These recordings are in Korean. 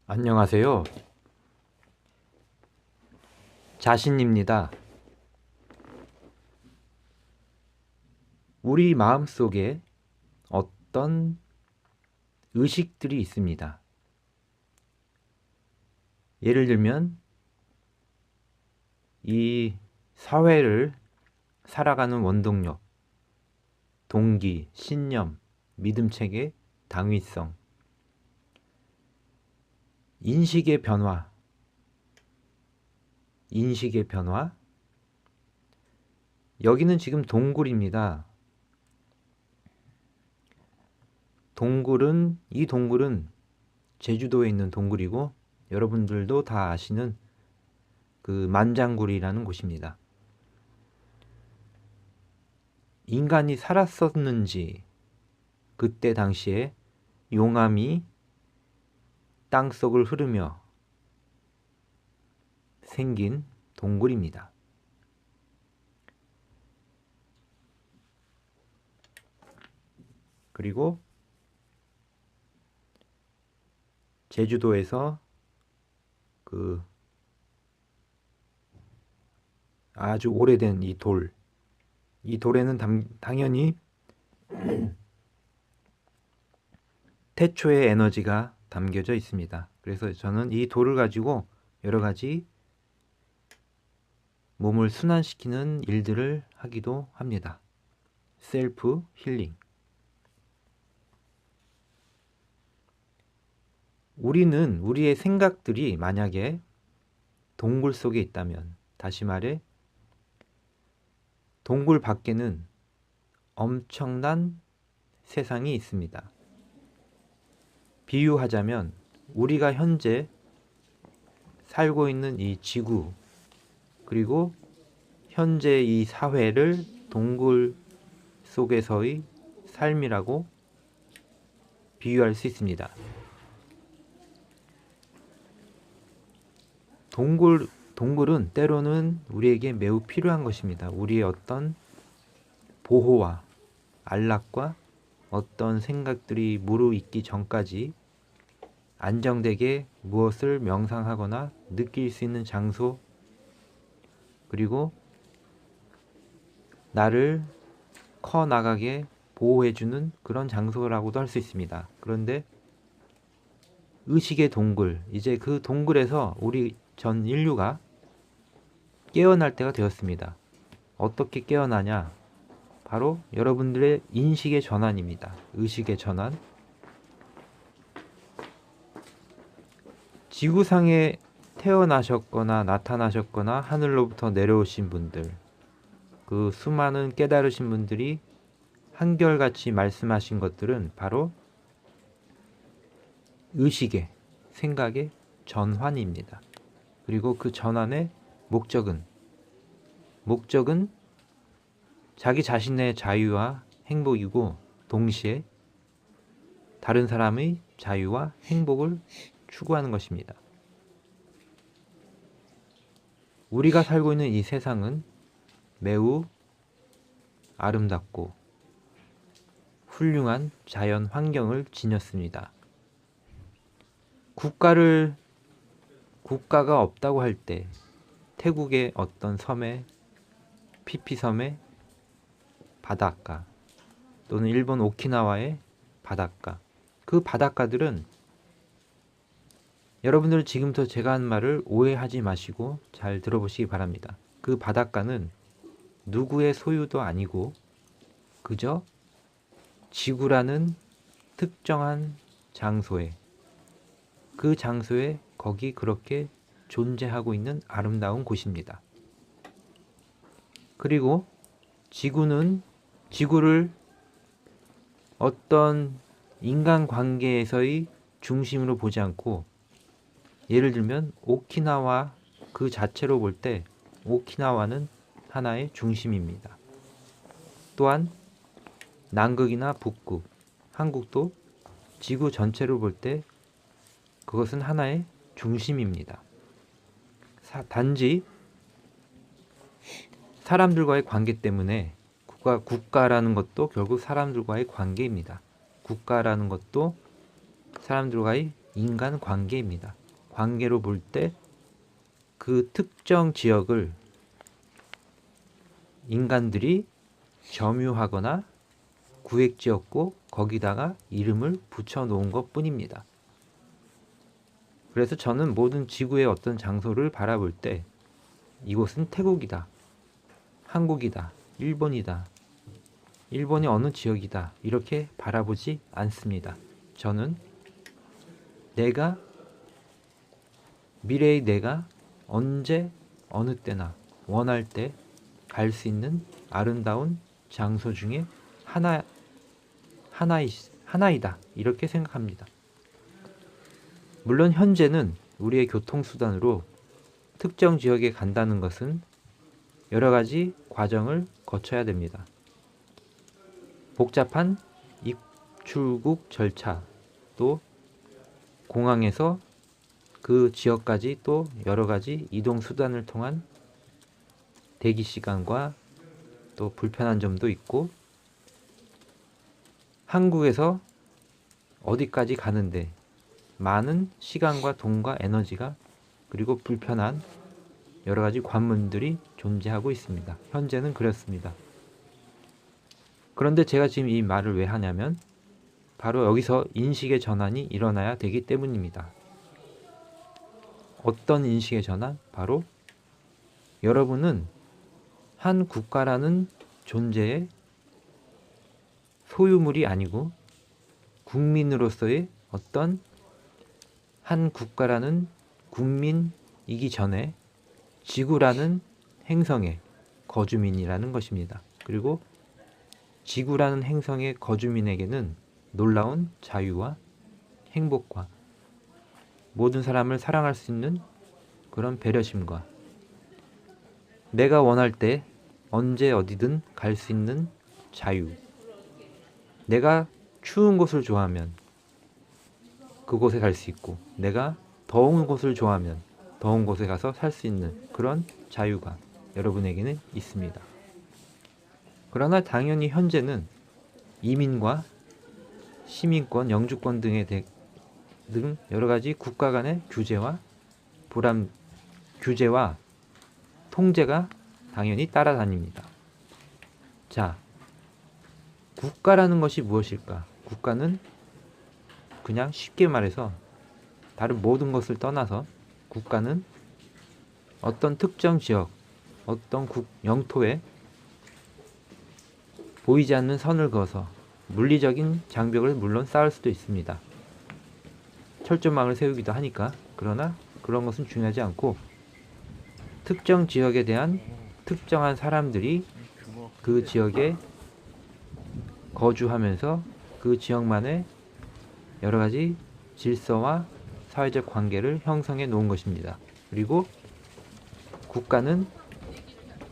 안녕하세요. 자신입니다. 우리 마음속에 어떤 의식들이 있습니다. 예를 들면 이 사회를 살아가는 원동력, 동기, 신념, 믿음체계, 당위성, 인식의 변화, 여기는 지금 동굴입니다. 이 동굴은 제주도에 있는 동굴이고 여러분들도 다 아시는 그 만장굴이라는 곳입니다. 인간이 살았었는지 그때 당시에 용암이 땅속을 흐르며 생긴 동굴입니다. 그리고 제주도에서 그 아주 오래된 이 돌에는 당연히 태초의 에너지가 담겨져 있습니다. 그래서 저는 이 돌을 가지고 여러 가지 몸을 순환시키는 일들을 하기도 합니다. 셀프 힐링. 우리는 우리의 생각들이 만약에 동굴 속에 있다면, 다시 말해 동굴 밖에는 엄청난 세상이 있습니다. 비유하자면 우리가 현재 살고 있는 이 지구, 그리고 현재 이 사회를 동굴 속에서의 삶이라고 비유할 수 있습니다. 동굴은 때로는 우리에게 매우 필요한 것입니다. 우리의 어떤 보호와 안락과 어떤 생각들이 무르익기 전까지 안정되게 무엇을 명상하거나 느낄 수 있는 장소, 그리고 나를 커나가게 보호해주는 그런 장소라고도 할 수 있습니다. 그런데 의식의 동굴, 이제 그 동굴에서 우리 전 인류가 깨어날 때가 되었습니다. 어떻게 깨어나냐? 바로 여러분들의 인식의 전환입니다. 의식의 전환. 지구상에 태어나셨거나 나타나셨거나 하늘로부터 내려오신 분들, 그 수많은 깨달으신 분들이 한결같이 말씀하신 것들은 바로 의식의, 생각의 전환입니다. 그리고 그 전환의 목적은 자기 자신의 자유와 행복이고 동시에 다른 사람의 자유와 행복을 추구하는 것입니다. 우리가 살고 있는 이 세상은 매우 아름답고 훌륭한 자연 환경을 지녔습니다. 국가가 없다고 할 때 태국의 어떤 섬에, 피피섬의 바닷가, 또는 일본 오키나와의 바닷가, 그 바닷가들은 여러분들 지금부터 제가 한 말을 오해하지 마시고 잘 들어보시기 바랍니다. 그 바닷가는 누구의 소유도 아니고 그저 지구라는 특정한 장소에, 그 장소에 거기 그렇게 존재하고 있는 아름다운 곳입니다. 그리고 지구를 어떤 인간관계에서의 중심으로 보지 않고, 예를 들면 오키나와 그 자체로 볼 때 오키나와는 하나의 중심입니다. 또한 남극이나 북극, 한국도 지구 전체로 볼 때 그것은 하나의 중심입니다. 단지 사람들과의 관계 때문에 국가라는 것도 결국 사람들과의 관계입니다. 국가라는 것도 사람들과의 인간 관계입니다. 관계로 볼 때 그 특정 지역을 인간들이 점유하거나 구획지었고 거기다가 이름을 붙여놓은 것 뿐입니다. 그래서 저는 모든 지구의 어떤 장소를 바라볼 때 이곳은 태국이다, 한국이다, 일본이다, 일본의 어느 지역이다 이렇게 바라보지 않습니다. 저는 미래의 내가 언제 어느 때나 원할 때 갈 수 있는 아름다운 장소 중에 하나이다 이렇게 생각합니다. 물론 현재는 우리의 교통수단으로 특정 지역에 간다는 것은 여러 가지 과정을 거쳐야 됩니다. 복잡한 입출국 절차, 또 공항에서 그 지역까지 또 여러 가지 이동 수단을 통한 대기 시간과 또 불편한 점도 있고, 한국에서 어디까지 가는데 많은 시간과 돈과 에너지가 그리고 불편한 여러 가지 관문들이 존재하고 있습니다. 현재는 그렇습니다. 그런데 제가 지금 이 말을 왜 하냐면 바로 여기서 인식의 전환이 일어나야 되기 때문입니다. 어떤 인식의 전환? 바로 여러분은 한 국가라는 존재의 소유물이 아니고 국민으로서의 어떤 한 국가라는 국민이기 전에 지구라는 행성의 거주민이라는 것입니다. 그리고 지구라는 행성의 거주민에게는 놀라운 자유와 행복과 모든 사람을 사랑할 수 있는 그런 배려심과 내가 원할 때 언제 어디든 갈 수 있는 자유, 내가 추운 곳을 좋아하면 그곳에 갈 수 있고 내가 더운 곳을 좋아하면 더운 곳에 가서 살 수 있는 그런 자유가 여러분에게는 있습니다. 그러나 당연히 현재는 이민과 시민권, 영주권 등 여러 가지 국가 간의 규제와 통제가 당연히 따라다닙니다. 자, 국가라는 것이 무엇일까? 국가는 그냥 쉽게 말해서 다른 모든 것을 떠나서 국가는 어떤 특정 지역, 어떤 영토에 보이지 않는 선을 그어서 물리적인 장벽을 물론 쌓을 수도 있습니다. 철조망을 세우기도 하니까. 그러나 그런 것은 중요하지 않고 특정 지역에 대한 특정한 사람들이 그 지역에 거주하면서 그 지역만의 여러 가지 질서와 사회적 관계를 형성해 놓은 것입니다. 그리고 국가는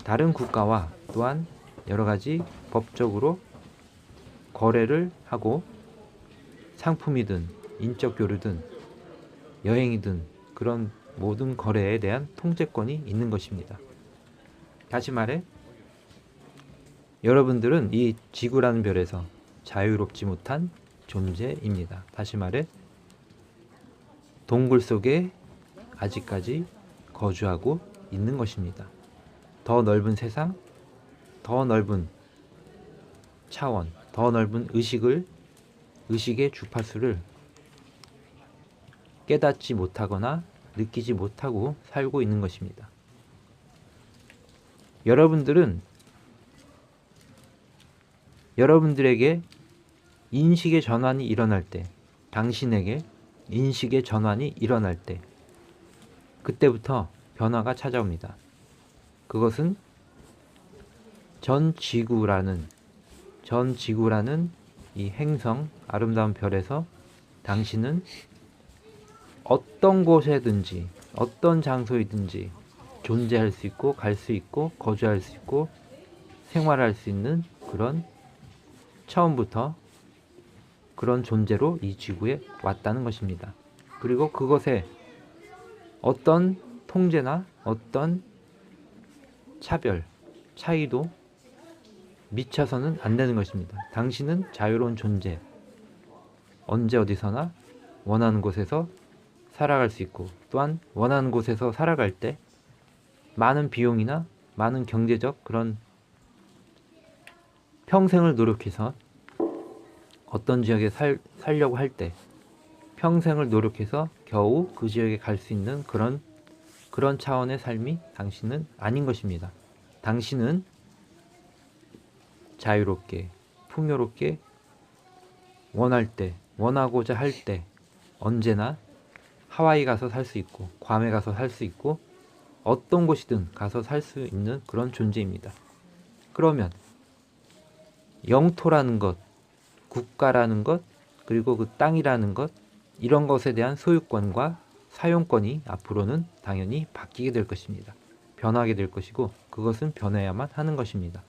다른 국가와 또한 여러 가지 법적으로 거래를 하고 상품이든 인적 교류든 여행이든 그런 모든 거래에 대한 통제권이 있는 것입니다. 다시 말해 여러분들은 이 지구라는 별에서 자유롭지 못한 존재입니다. 다시 말해 동굴 속에 아직까지 거주하고 있는 것입니다. 더 넓은 세상, 더 넓은 차원, 더 넓은 의식의 주파수를 깨닫지 못하거나 느끼지 못하고 살고 있는 것입니다. 여러분들에게 인식의 전환이 일어날 때, 당신에게 인식의 전환이 일어날 때, 그때부터 변화가 찾아옵니다. 그것은 전 지구라는 이 행성, 아름다운 별에서 당신은 어떤 곳에든지 어떤 장소이든지 존재할 수 있고 갈 수 있고 거주할 수 있고 생활할 수 있는 그런 처음부터 그런 존재로 이 지구에 왔다는 것입니다. 그리고 그것에 어떤 통제나 어떤 차별, 차이도 미쳐서는 안 되는 것입니다. 당신은 자유로운 존재, 언제 어디서나 원하는 곳에서 살아갈 수 있고, 또한 원하는 곳에서 살아갈 때 많은 비용이나 많은 경제적 그런 평생을 노력해서 어떤 지역에 살려고 할 때 평생을 노력해서 겨우 그 지역에 갈 수 있는 그런 차원의 삶이 당신은 아닌 것입니다. 당신은 자유롭게 풍요롭게 원할 때 원하고자 할 때 언제나 하와이 가서 살 수 있고 괌에 가서 살 수 있고 어떤 곳이든 가서 살 수 있는 그런 존재입니다. 그러면 영토라는 것, 국가라는 것, 그리고 그 땅이라는 것, 이런 것에 대한 소유권과 사용권이 앞으로는 당연히 바뀌게 될 것입니다. 변하게 될 것이고 그것은 변해야만 하는 것입니다.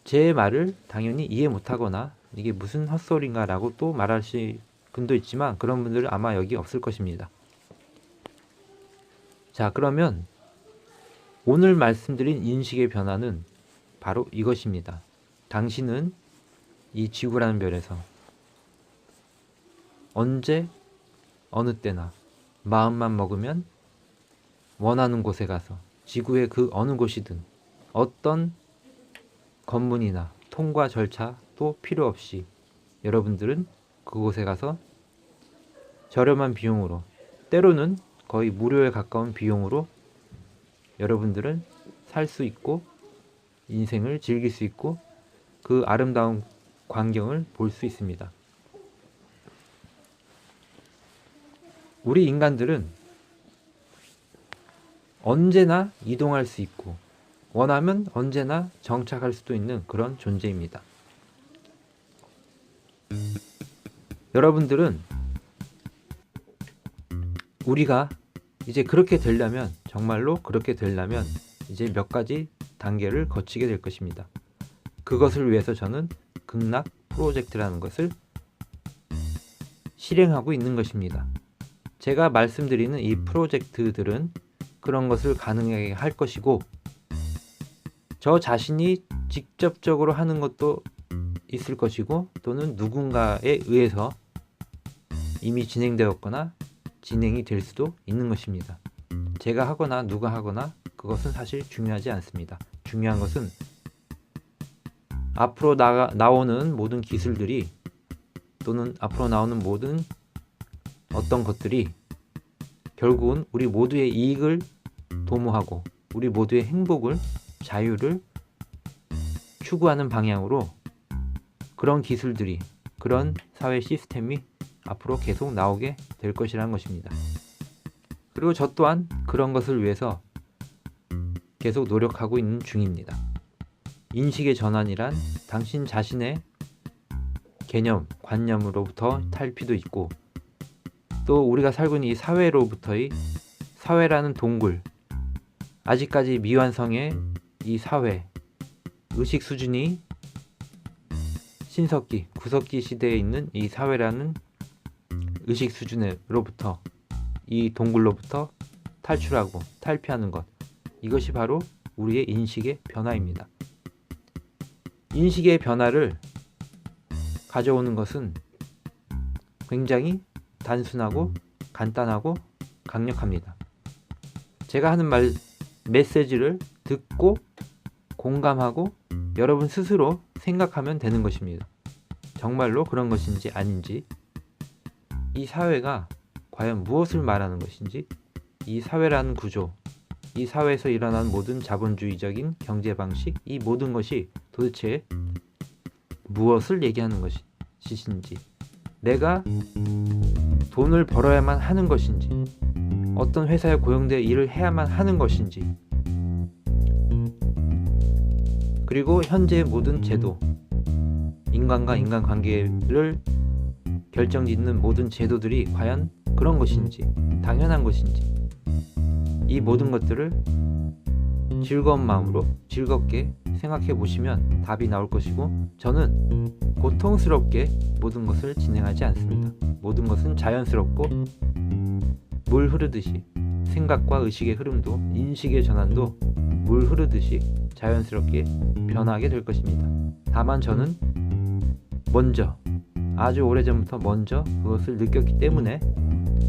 제 말을 당연히 이해 못하거나 이게 무슨 헛소리인가 라고 또 말하실 분도 있지만 그런 분들은 아마 여기 없을 것입니다. 자, 그러면 오늘 말씀드린 인식의 변화는 바로 이것입니다. 당신은 이 지구라는 별에서 언제 어느 때나 마음만 먹으면 원하는 곳에 가서 지구의 그 어느 곳이든 어떤 검문이나 통과 절차도 필요 없이 여러분들은 그곳에 가서 저렴한 비용으로, 때로는 거의 무료에 가까운 비용으로 여러분들은 살 수 있고 인생을 즐길 수 있고 그 아름다운 광경을 볼 수 있습니다. 우리 인간들은 언제나 이동할 수 있고 원하면 언제나 정착할 수도 있는 그런 존재입니다. 여러분들은 우리가 이제 그렇게 되려면, 정말로 그렇게 되려면 이제 몇 가지 단계를 거치게 될 것입니다. 그것을 위해서 저는 극락 프로젝트라는 것을 실행하고 있는 것입니다. 제가 말씀드리는 이 프로젝트들은 그런 것을 가능하게 할 것이고 저 자신이 직접적으로 하는 것도 있을 것이고 또는 누군가에 의해서 이미 진행되었거나 진행이 될 수도 있는 것입니다. 제가 하거나 누가 하거나 그것은 사실 중요하지 않습니다. 중요한 것은 앞으로 나오는 모든 기술들이 또는 앞으로 나오는 모든 어떤 것들이 결국은 우리 모두의 이익을 도모하고 우리 모두의 행복을, 자유를 추구하는 방향으로 그런 기술들이, 그런 사회 시스템이 앞으로 계속 나오게 될 것이라는 것입니다. 그리고 저 또한 그런 것을 위해서 계속 노력하고 있는 중입니다. 인식의 전환이란 당신 자신의 개념, 관념으로부터 탈피도 있고 또 우리가 살고 있는 이 사회로부터의, 사회라는 동굴, 아직까지 미완성의 이 사회, 의식 수준이 신석기, 구석기 시대에 있는 이 사회라는 의식 수준으로부터, 이 동굴로부터 탈출하고 탈피하는 것, 이것이 바로 우리의 인식의 변화입니다. 인식의 변화를 가져오는 것은 굉장히 단순하고 간단하고 강력합니다. 제가 하는 메시지를 듣고 공감하고 여러분 스스로 생각하면 되는 것입니다. 정말로 그런 것인지 아닌지, 이 사회가 과연 무엇을 말하는 것인지, 이 사회라는 구조, 이 사회에서 일어나는 모든 자본주의적인 경제 방식, 이 모든 것이 도대체 무엇을 얘기하는 것인지, 내가 돈을 벌어야만 하는 것인지, 어떤 회사에 고용되어 일을 해야만 하는 것인지, 그리고 현재의 모든 제도, 인간과 인간관계를 결정짓는 모든 제도들이 과연 그런 것인지, 당연한 것인지, 이 모든 것들을 즐거운 마음으로 즐겁게 생각해 보시면 답이 나올 것이고, 저는 고통스럽게 모든 것을 진행하지 않습니다. 모든 것은 자연스럽고 물 흐르듯이, 생각과 의식의 흐름도, 인식의 전환도 물 흐르듯이 자연스럽게 변하게 될 것입니다. 다만 저는 먼저 아주 오래전부터 먼저 그것을 느꼈기 때문에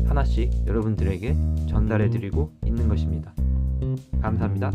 하나씩 여러분들에게 전달해 드리고 있는 것입니다. 감사합니다.